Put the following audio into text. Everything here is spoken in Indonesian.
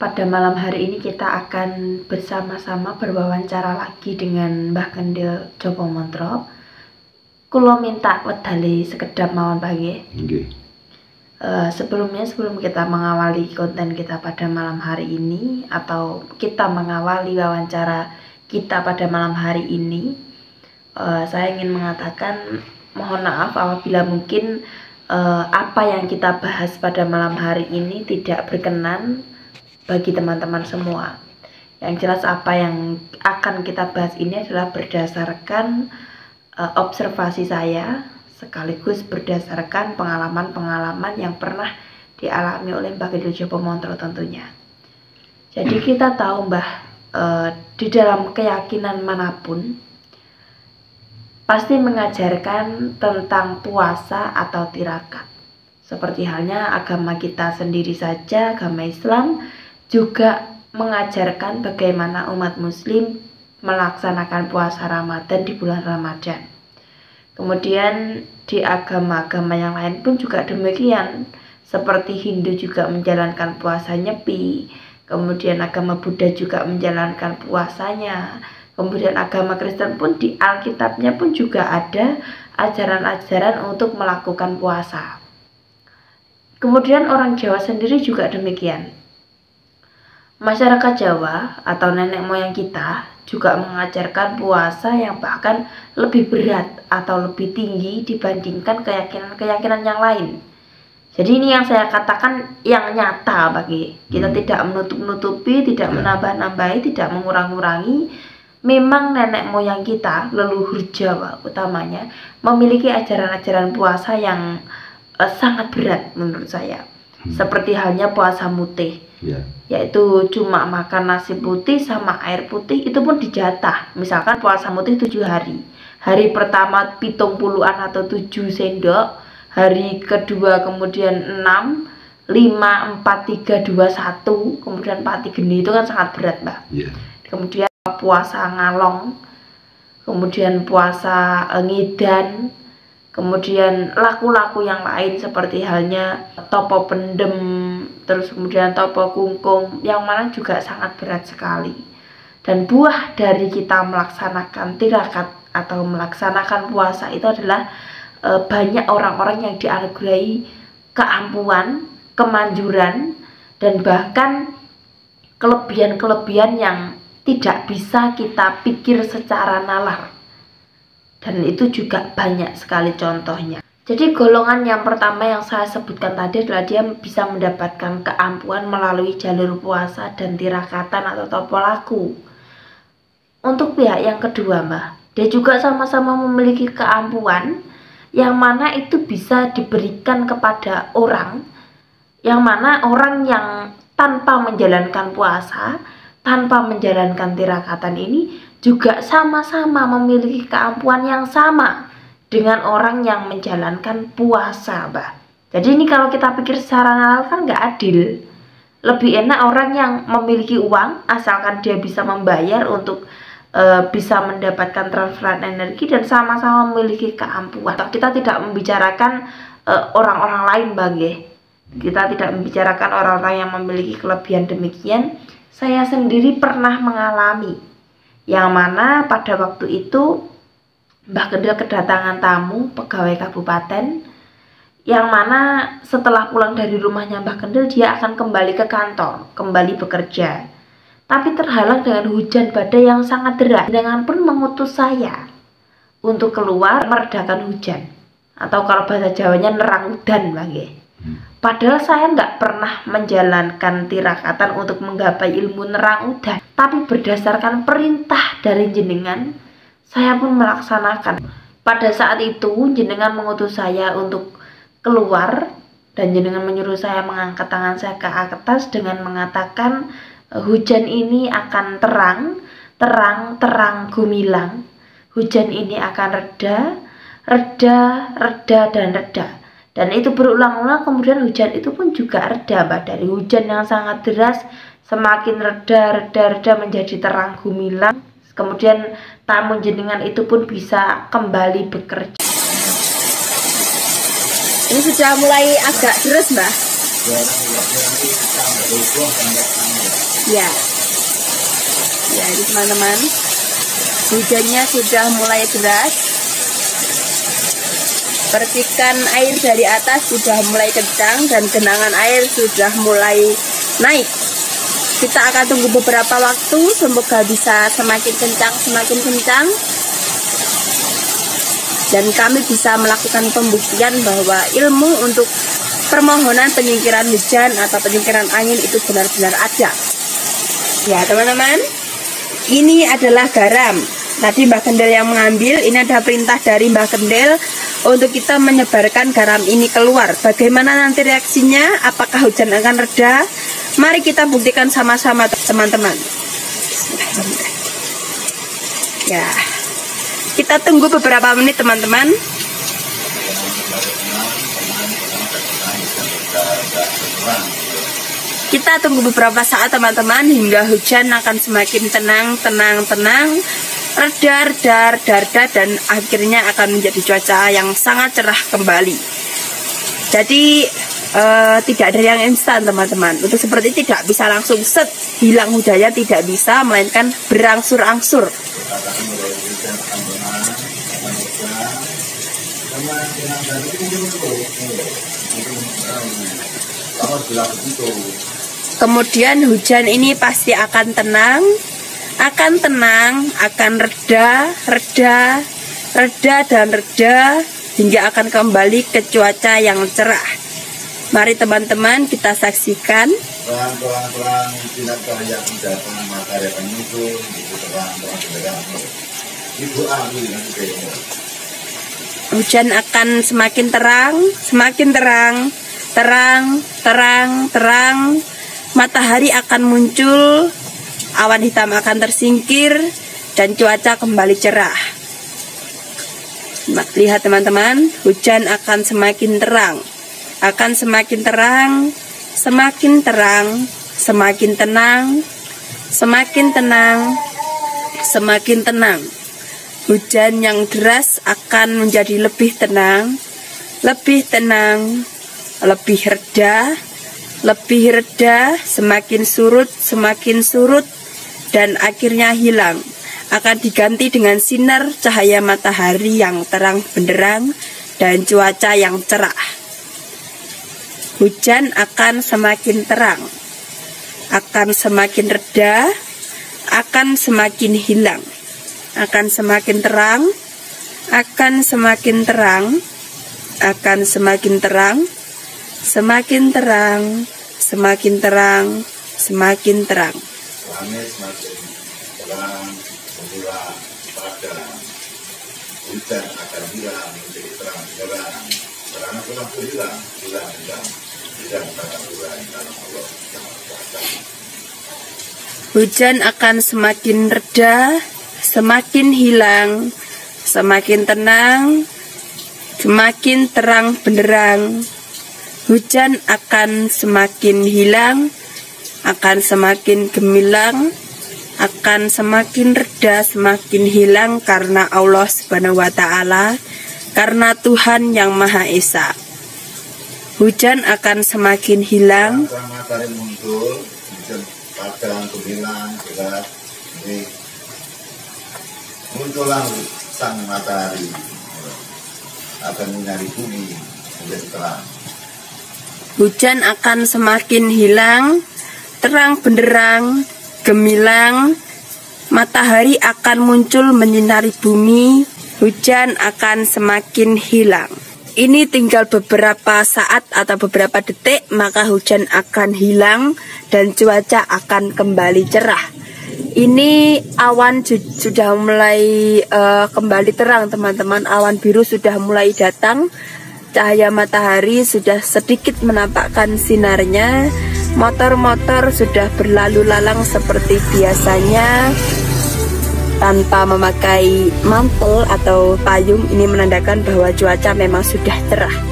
Pada malam hari ini kita akan bersama-sama berwawancara lagi dengan Mbah Kendil Jopo Montro. Kulo minta wedali sekedap mawon pagi. Okay. Sebelum kita mengawali konten kita pada malam hari ini atau kita mengawali wawancara kita pada malam hari ini, saya ingin mengatakan mohon maaf apabila mungkin apa yang kita bahas pada malam hari ini tidak berkenan bagi teman-teman semua. Yang jelas apa yang akan kita bahas ini adalah berdasarkan observasi saya, sekaligus berdasarkan pengalaman-pengalaman yang pernah dialami oleh Mbah Kendil Jopo Montro tentunya. Jadi kita tahu Mbah, di dalam keyakinan manapun pasti mengajarkan tentang puasa atau tirakat. Seperti halnya agama kita sendiri saja, agama Islam juga mengajarkan bagaimana umat muslim melaksanakan puasa Ramadan di bulan Ramadan. Kemudian di agama-agama yang lain pun juga demikian. Seperti Hindu juga menjalankan puasa Nyepi, kemudian agama Buddha juga menjalankan puasanya. Kemudian agama Kristen pun di Alkitabnya pun juga ada ajaran-ajaran untuk melakukan puasa. Kemudian orang Jawa sendiri juga demikian. Masyarakat Jawa atau nenek moyang kita juga mengajarkan puasa yang bahkan lebih berat atau lebih tinggi dibandingkan keyakinan-keyakinan yang lain. Jadi ini yang saya katakan yang nyata bagi kita, tidak menutup-nutupi, tidak menambah-nambahi, tidak mengurang-urangi. Memang nenek moyang kita, leluhur Jawa utamanya, memiliki ajaran-ajaran puasa yang sangat berat menurut saya. Seperti halnya puasa mutih, yaitu cuma makan nasi putih sama air putih, itu pun dijatah. Misalkan puasa mutih 7 hari. Hari pertama 70-an atau 7 sendok, hari kedua kemudian 6, 5, 4, 3, 2, 1, kemudian pati geni, itu kan sangat berat Mbak. Kemudian puasa ngalong, kemudian puasa ngidan, kemudian laku-laku yang lain seperti halnya topo pendem, terus kemudian topo kungkung, yang mana juga sangat berat sekali. Dan buah dari kita melaksanakan tirakat atau melaksanakan puasa itu adalah banyak orang-orang yang dianugerahi keampuhan, kemanjuran, dan bahkan kelebihan-kelebihan yang tidak bisa kita pikir secara nalar. Dan itu juga banyak sekali contohnya. Jadi golongan yang pertama yang saya sebutkan tadi adalah dia bisa mendapatkan keampuhan melalui jalur puasa dan tirakatan atau topo laku. Untuk pihak yang kedua Mbak, dia juga sama-sama memiliki keampuhan yang mana itu bisa diberikan kepada orang, yang mana orang yang tanpa menjalankan puasa, tanpa menjalankan tirakatan ini juga sama-sama memiliki keampuhan yang sama dengan orang yang menjalankan puasa Mbak. Jadi ini kalau kita pikir secara nalar kan nggak adil. Lebih enak orang yang memiliki uang asalkan dia bisa membayar untuk bisa mendapatkan transferan energi dan sama-sama memiliki keampuhan. Kita tidak membicarakan orang-orang lain Mbak. Kita tidak membicarakan orang-orang yang memiliki kelebihan demikian. Saya sendiri pernah mengalami, yang mana pada waktu itu Mbah Kendil kedatangan tamu pegawai kabupaten, yang mana setelah pulang dari rumahnya Mbah Kendil dia akan kembali ke kantor, kembali bekerja. Tapi terhalang dengan hujan badai yang sangat deras. Dengan pun mengutus saya untuk keluar meredakan hujan, atau kalau bahasa Jawanya nerang udan Mbak. Padahal saya nggak pernah menjalankan tirakatan untuk menggapai ilmu nerang udan, tapi berdasarkan perintah dari jenengan, saya pun melaksanakan. Pada saat itu jenengan mengutus saya untuk keluar dan jenengan menyuruh saya mengangkat tangan saya ke atas dengan mengatakan hujan ini akan terang gumilang. Hujan ini akan reda, dan reda. Dan itu berulang-ulang, kemudian hujan itu pun juga reda Mbak. Dari hujan yang sangat deras semakin reda menjadi terang gumilang. Kemudian tamu jenengan itu pun bisa kembali bekerja. Ini sudah mulai agak deres Mbak. Ya, ya ini teman-teman, hujannya sudah mulai deras. Percikan air dari atas sudah mulai kencang dan genangan air sudah mulai naik. Kita akan tunggu beberapa waktu, semoga bisa semakin kencang, dan kami bisa melakukan pembuktian bahwa ilmu untuk permohonan penyingkiran hujan atau penyingkiran angin itu benar-benar ada. Ya teman-teman, ini adalah garam. Tadi Mbah Kendel yang mengambil. Ini ada perintah dari Mbah Kendel untuk kita menyebarkan garam ini keluar. Bagaimana nanti reaksinya? Apakah hujan akan reda? Mari kita buktikan sama-sama teman-teman. Ya, kita tunggu beberapa menit teman-teman. Kita tunggu beberapa saat teman-teman, hingga hujan akan semakin tenang, reda, dan akhirnya akan menjadi cuaca yang sangat cerah kembali. Jadi tidak ada yang instan teman-teman. Untuk seperti tidak bisa langsung set hilang hujannya, tidak bisa, melainkan berangsur-angsur. Kemudian hujan ini pasti akan tenang, akan reda, hingga akan kembali ke cuaca yang cerah. Mari teman-teman kita saksikan. Hujan akan semakin terang. Matahari akan muncul, awan hitam akan tersingkir, dan cuaca kembali cerah. Lihat teman-teman, hujan akan semakin terang, semakin tenang. Hujan yang deras akan menjadi lebih tenang, lebih reda, semakin surut, dan akhirnya hilang. Akan diganti dengan sinar cahaya matahari yang terang benderang dan cuaca yang cerah. Hujan akan semakin terang, akan semakin reda, akan semakin hilang, akan semakin terang, semakin terang. Hujan akan hilang menjadi terang benderang, karena telah hilang. Hujan akan semakin reda, semakin hilang, semakin tenang, semakin terang benderang. Hujan akan semakin hilang, akan semakin gemilang, akan semakin reda, semakin hilang karena Allah Subhanahu wa Ta'ala, karena Tuhan yang Maha Esa. Hujan akan semakin hilang. Matahari muncul, hujan padang, gemilang, cerah. Muncullah sang matahari akan menyinari bumi menjadi terang. Hujan akan semakin hilang, terang benderang, gemilang, matahari akan muncul menyinari bumi, hujan akan semakin hilang. Ini tinggal beberapa saat atau beberapa detik, maka hujan akan hilang dan cuaca akan kembali cerah. Ini awan sudah mulai kembali terang teman-teman, awan biru sudah mulai datang, cahaya matahari sudah sedikit menampakkan sinarnya. Motor-motor sudah berlalu lalang seperti biasanya tanpa memakai mantel atau payung. Ini menandakan bahwa cuaca memang sudah cerah.